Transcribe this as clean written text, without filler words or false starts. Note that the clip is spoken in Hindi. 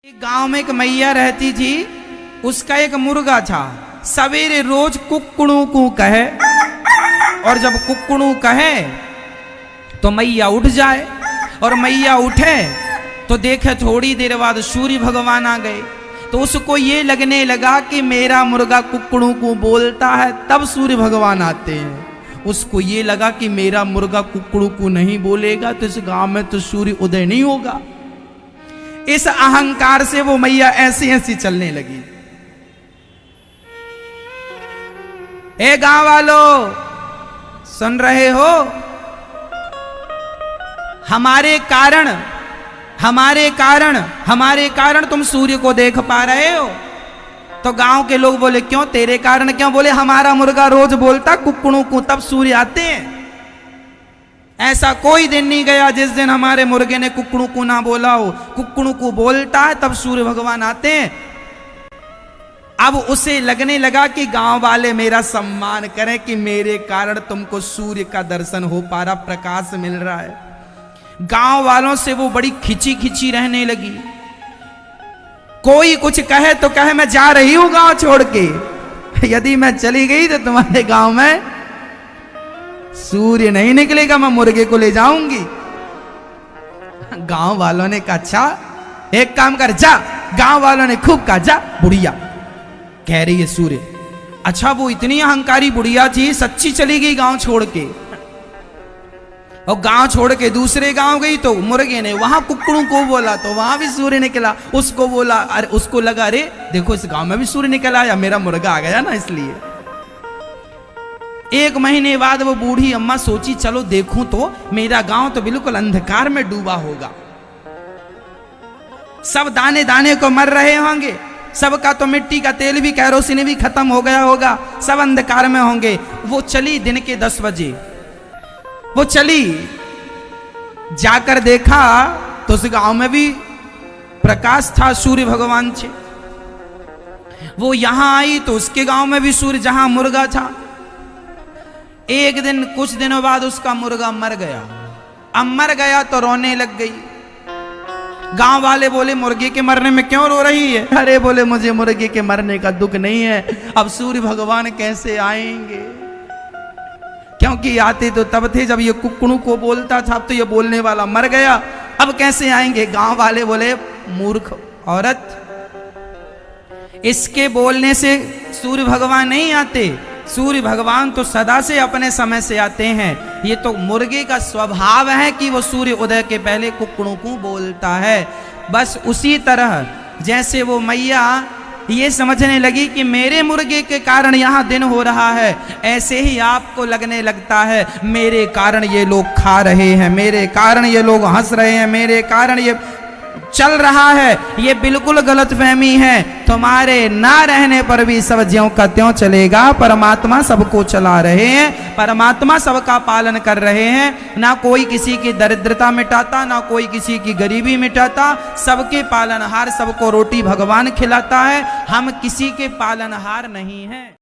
एक गांव में एक मैया रहती थी। उसका एक मुर्गा था। सवेरे रोज कुक्कड़ू कू कहे, और जब कुक्कड़ू कहे तो मैया उठ जाए, और मैया उठे तो देखे थोड़ी देर बाद सूर्य भगवान आ गए। तो उसको ये लगने लगा कि मेरा मुर्गा कुक्कड़ू को बोलता है तब सूर्य भगवान आते हैं। उसको ये लगा कि मेरा मुर्गा कुक्कड़ू को नहीं बोलेगा तो इस गांव में तो सूर्य उदय नहीं होगा। इस अहंकार से वो मैया ऐसी ऐसी चलने लगी। ए गांव वालों, सुन रहे हो? हमारे कारण तुम सूर्य को देख पा रहे हो। तो गांव के लोग बोले क्यों, तेरे कारण क्यों? बोले हमारा मुर्गा रोज बोलता कुक्कड़ों को तब सूर्य आते हैं। ऐसा कोई दिन नहीं गया जिस दिन हमारे मुर्गे ने कुक्कड़ों को ना बोला हो। कुक्कड़ों को बोलता है तब सूर्य भगवान आते हैं। अब उसे लगने लगा कि गांव वाले मेरा सम्मान करें कि मेरे कारण तुमको सूर्य का दर्शन हो पा रहा, प्रकाश मिल रहा है। गांव वालों से वो बड़ी खिंची खिंची रहने लगी। कोई कुछ कहे तो कहे मैं जा रही हूं गांव छोड़ के, यदि मैं चली गई तो तुम्हारे गांव में सूर्य नहीं निकलेगा, मैं मुर्गे को ले जाऊंगी। गांव वालों ने कहा अच्छा एक काम कर, जा। गांव वालों ने खूब कहा जा। बुढ़िया कह रही है सूर्य। अच्छा वो इतनी अहंकारी बुढ़िया थी, सच्ची चली गई गांव छोड़ के, और गांव छोड़ के दूसरे गांव गई तो मुर्गे ने वहां कुक्कड़ों को बोला तो वहां भी सूर्य निकला। उसको बोला, अरे उसको लगा अरे देखो इस गांव में भी सूर्य निकल आया, मेरा मुर्गा आ गया ना। इसलिए 1 महीने बाद वो बूढ़ी अम्मा सोची चलो देखूं तो मेरा गांव तो बिल्कुल अंधकार में डूबा होगा, सब दाने दाने को मर रहे होंगे, सबका तो मिट्टी का तेल भी कैरोसिन भी खत्म हो गया होगा, सब अंधकार में होंगे। वो चली दिन के 10 बजे, वो चली, जाकर देखा तो उस गांव में भी प्रकाश था, सूर्य भगवान थे। वो यहां आई तो उसके गांव में भी सूर्य, जहां मुर्गा था। एक दिन कुछ दिनों बाद उसका मुर्गा मर गया। अब मर गया तो रोने लग गई। गांव वाले बोले मुर्गे के मरने में क्यों रो रही है? अरे बोले मुझे मुर्गे के मरने का दुख नहीं है, अब सूर्य भगवान कैसे आएंगे, क्योंकि आते तो तब थे जब ये कुक्कड़ू को बोलता था, अब तो ये बोलने वाला मर गया, अब कैसे आएंगे? गांव वाले बोले मूर्ख औरत, इसके बोलने से सूर्य भगवान नहीं आते, सूर्य भगवान तो सदा से अपने समय से आते हैं। ये तो मुर्गे का स्वभाव है कि वो सूर्य उदय के पहले कुक्कड़ों को बोलता है। बस उसी तरह जैसे वो मैया ये समझने लगी कि मेरे मुर्गे के कारण यहाँ दिन हो रहा है, ऐसे ही आपको लगने लगता है मेरे कारण ये लोग खा रहे हैं, मेरे कारण ये लोग हंस रहे हैं, मेरे कारण ये चल रहा है। ये बिल्कुल गलतफहमी है। तुम्हारे ना रहने पर भी सब ज्यों का त्यों चलेगा। परमात्मा सबको चला रहे हैं, परमात्मा सबका पालन कर रहे हैं। ना कोई किसी की दरिद्रता मिटाता, ना कोई किसी की गरीबी मिटाता, सबके पालनहार, सबको रोटी भगवान खिलाता है। हम किसी के पालनहार नहीं हैं।